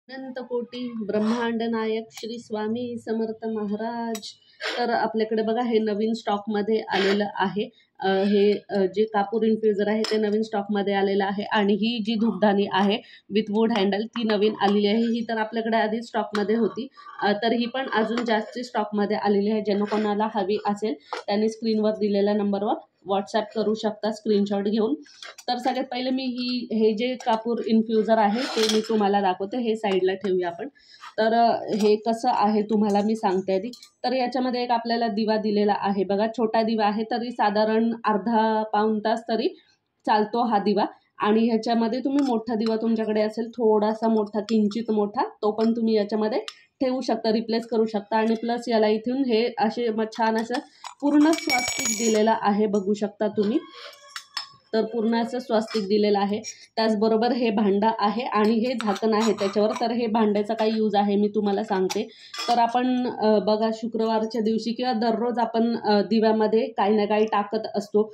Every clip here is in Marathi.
अनंत कोटी ब्रह्मांड नायक श्री स्वामी समर्थ महाराज। तर आपल्याकडे बघा हे नवीन स्टॉकमध्ये आलेलं आहे। जे कापूर इन्फ्युजर आहे ते नवीन स्टॉकमध्ये आलेलं आहे आणि ही जी धूपदाणी आहे विथ वूड हँडल ती नवीन आलेली आहे। ही तर आपल्याकडे आधी स्टॉकमध्ये होती, तर ही पण अजून जास्त स्टॉकमध्ये आलेली आहे। ज्यांना कोणाला हवी असेल त्यांनी स्क्रीनवर दिलेल्या नंबरवर व्हॉट्सॲप करू शकता स्क्रीनशॉट घेऊन। तर सगळ्यात पहिले मी हे जे कापूर इन्फ्युजर आहे ते मी तुम्हाला दाखवते। हे साईडला ठेवूया आपण। तर हे कसं आहे तुम्हाला मी सांगते आधी। तर याच्यामध्ये एक आपल्याला दिवा दिलेला आहे बघा, छोटा दिवा आहे, तरी साधारण अर्धा पाऊण तास तरी चालतो हा दिवा। आणि ह्याच्यामध्ये तुम्ही मोठा दिवा तुमच्याकडे असेल थोडासा मोठा, किंचित मोठा, तो पण तुम्ही याच्यामध्ये ठेवू शकता, रिप्लेस करू शकता। आणि प्लस याला इथून हे असे छान असं पूर्ण स्वास्तिक दिलेला आहे, बघू शकता तुम्ही। तर पूर्ण असं स्वास्तिक दिलेलं आहे। त्याचबरोबर हे भांडं आहे आणि हे झाकण आहे त्याच्यावर। तर हे भांड्याचा काय यूज आहे मी तुम्हाला सांगते। तर आपण बघा शुक्रवारच्या दिवशी किंवा दररोज आपण दिव्यामध्ये काही ना काही टाकत असतो।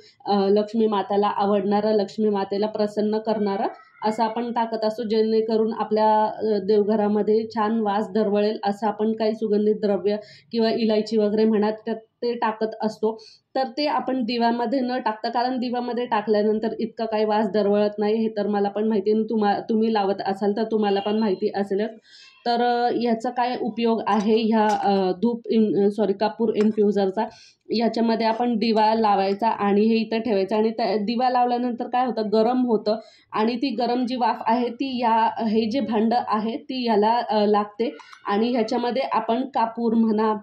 लक्ष्मी माताला आवडणारं, लक्ष्मी मातेला प्रसन्न करणारं असं आपण टाकत असतो, जेणेकरून आपल्या देवघरामध्ये छान वास दरवळेल असं आपण काही सुगंधित द्रव्य किंवा इलायची वगैरे म्हणा ते टाकत असतो। तर ते आपण दिव्यामध्ये न टाकता, कारण दिव्यामध्ये टाकल्यानंतर इतका काही वास दरवळत नाही, हे तर मला पण माहिती आहे। तुम्ही लावत असाल तर तुम्हाला पण माहिती असेलच। तर ह्याचा काय उपयोग आहे ह्या कापूर इन्फ्युजरचा। याच्यामध्ये आपण दिवा लावायचा आणि हे इथं ठेवायचं आणि दिवा लावल्यानंतर काय होतं, गरम होतं आणि ती गरम जी वाफ आहे ती हे जे भांडं आहे ती याला लागते आणि ह्याच्यामध्ये आपण कापूर म्हणा,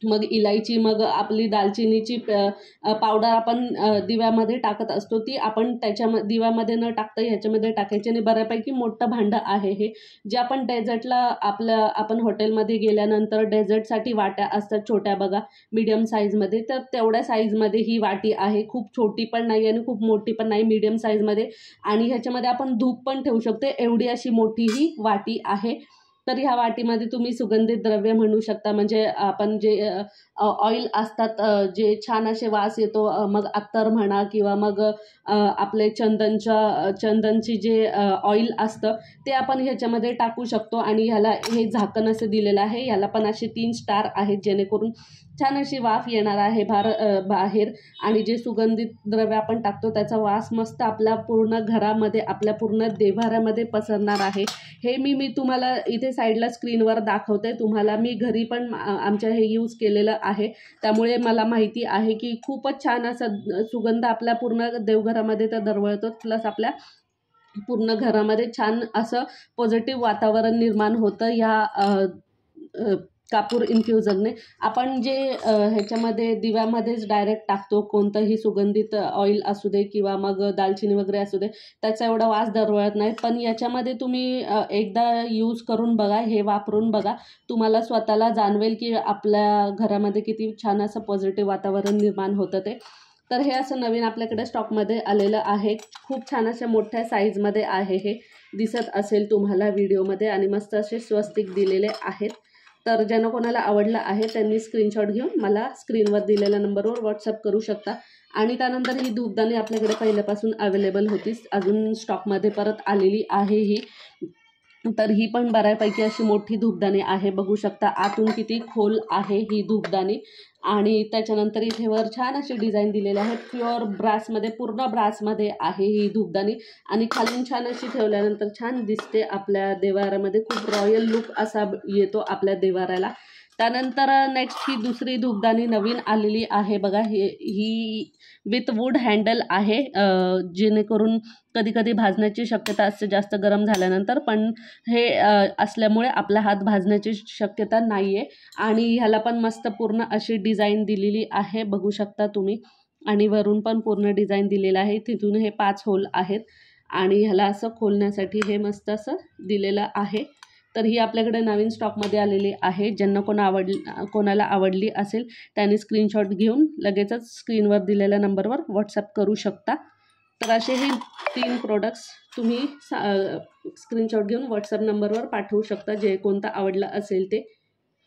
मग इलायची, मग आपली दालचिनीची पावडर आपण दिव्यामध्ये टाकत असतो, ती आपण दिव्यामध्ये न टाकता ह्याच्यामध्ये टाकायची। आणि बऱ्यापैकी मोठं भांडं आहे हे, जे आपण डेझर्टला आपण हॉटेलमध्ये गेल्यानंतर डेझर्टसाठी वाट्या असतात छोट्या बघा, मीडियम साईजमध्ये, तर तेवढ्या साईजमध्ये ही वाटी आहे। खूप छोटी पण नाही आणि खूप मोठी पण नाही, मीडियम साईजमध्ये। आणि ह्याच्यामध्ये आपण धूप पण ठेवू शकतो, एवढी अशी मोठी ही वाटी आहे। तर ह्या वाटीमध्ये तुम्ही सुगंधित द्रव्य म्हणू शकता, म्हणजे आपण जे ऑइल असतात जे छान असे वास येतो, मग अत्तर म्हणा किंवा मग आपले चंदनची जे ऑइल असतं ते आपण ह्याच्यामध्ये टाकू शकतो। आणि ह्याला हे झाकण असं दिलेलं आहे, ह्याला पण असे 3 स्टार आहेत, जेणेकरून छान अशी वाफ येणार आहे बाहेर। आणि जे सुगंधित द्रव्य आपण टाकतो त्याचा वास मस्त आपल्या पूर्ण घरामध्ये, आपल्या पूर्ण देव्हाऱ्यामध्ये पसरणार आहे। हे मी तुम्हाला इथे साईडला स्क्रीनवर दाखवते, तुम्हाला मी घरी पण आमच्या हे यूज केलेलं आहे, त्यामुळे मला माहिती आहे की खूपच छान असा सुगंध आपल्या पूर्ण देवघरामध्ये तर दरवळतो, प्लस आपल्या पूर्ण घरामध्ये छान असं पॉझिटिव्ह वातावरण निर्माण होतं ह्या कापूर इन्फ्युजरने। आपण जे ह्याच्यामध्ये दिव्यामध्येच डायरेक्ट टाकतो, कोणतंही सुगंधित ऑइल असू दे किंवा मग दालचिनी वगैरे असू दे, त्याचा एवढा वास दरवळत नाही। पण याच्यामध्ये तुम्ही एकदा यूज करून बघा, हे वापरून बघा, तुम्हाला स्वतःला जाणवेल की आपल्या घरामध्ये किती छान असं पॉझिटिव्ह वातावरण निर्माण होतं ते। तर हे असं नवीन आपल्याकडे स्टॉकमध्ये आलेलं आहे, खूप छान अशा मोठ्या साईजमध्ये आहे, हे दिसत असेल तुम्हाला व्हिडिओमध्ये, आणि मस्त असे स्वस्तिक दिलेले आहेत। तर ज्यांना कोणाला आवडलं आहे त्यांनी स्क्रीनशॉट घेऊन मला स्क्रीनवर दिलेल्या नंबरवर व्हॉट्सअप करू शकता। आणि त्यानंतर ही धूपदाणी आपल्याकडे पहिल्यापासून अवेलेबल होतीच, अजून स्टॉकमध्ये परत आलेली आहे ही। तर ही पण बऱ्यापैकी अशी मोठी धूपदाणी आहे, बघू शकता आतून किती खोल आहे ही धूपदाणी। आणि त्याच्यानंतर इथे वर छान अशी डिझाईन दिलेली आहे, प्युअर ब्रासमध्ये, पूर्ण ब्रासमध्ये आहे ही धूपदाणी। आणि खालून छान अशी ठेवल्यानंतर छान दिसते आपल्या देवाऱ्यामध्ये, खूप रॉयल लुक असा येतो आपल्या देवाऱ्याला। त्यानंतर नेक्स्ट ही दुसरी धूपदाणी नवीन आलेली आहे बघा, ही विथ वूड हँडल आहे, जेणेकरून कधी कधी भाजण्याची शक्यता असते जास्त गरम झाल्यानंतर, पण हे असल्यामुळे आपला हात भाजण्याची शक्यता नाही आहे। आणि ह्याला पण मस्त पूर्ण अशी डिझाईन दिलेली आहे, बघू शकता तुम्ही। आणि वरून पण पूर्ण डिझाईन दिलेलं आहे, तिथून हे 5 होल आहेत आणि ह्याला असं खोलण्यासाठी हे मस्त असं दिलेलं आहे। तर ही आपल्याकडे नवीन स्टॉकमध्ये आलेली आहे, ज्यांना कोणाला आवडली असेल त्यांनी स्क्रीनशॉट घेऊन लगेचच स्क्रीनवर दिलेल्या नंबरवर व्हॉट्सअप करू शकता। तर असे हे 3 प्रोडक्ट्स तुम्ही स्क्रीनशॉट घेऊन व्हॉट्सअप नंबरवर पाठवू शकता, जे कोणतं आवडलं असेल ते।